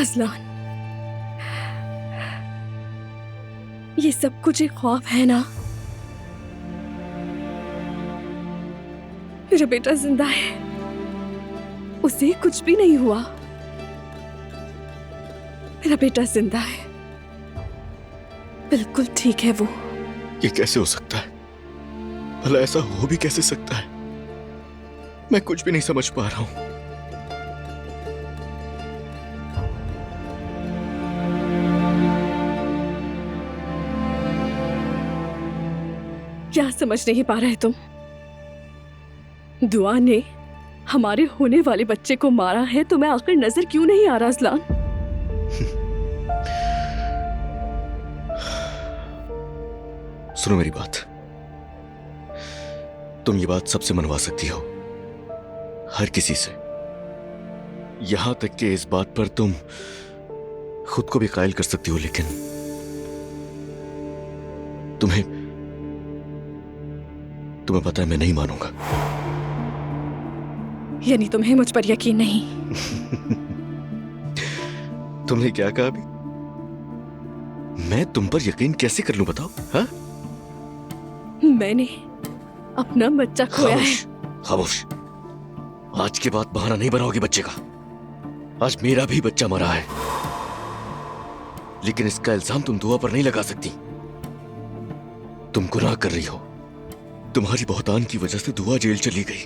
अज़लान, ये सब कुछ एक ख्वाब है ना? मेरा बेटा जिंदा है, उसे कुछ भी नहीं हुआ। मेरा बेटा जिंदा है, बिल्कुल ठीक है वो। ये कैसे हो सकता है? भला ऐसा हो भी कैसे सकता है? मैं कुछ भी नहीं समझ पा रहा हूं। क्या समझ नहीं पा रहे तुम? दुआ ने हमारे होने वाले बच्चे को मारा है, तुम्हें आखिर नजर क्यों नहीं आ रहा अज़लान? सुनो मेरी बात, तुम ये बात सबसे मनवा सकती हो, हर किसी से। यहां तक कि इस बात पर तुम खुद को भी कायल कर सकती हो, लेकिन तुम्हें पता है मैं नहीं मानूंगा। यानी तुम्हें मुझ पर यकीन नहीं? तुमने क्या कहा अभी? मैं तुम पर यकीन कैसे कर लूं बताओ? हाँ? मैंने अपना बच्चा खोया है। खामोश। आज के बाद बहाना नहीं बनाओगे बच्चे का। आज मेरा भी बच्चा मरा है, लेकिन इसका इल्जाम तुम दुआ पर नहीं लगा सकती। तुम गुनाह कर रही हो। तुम्हारी बहतान की वजह से दुआ जेल चली गई।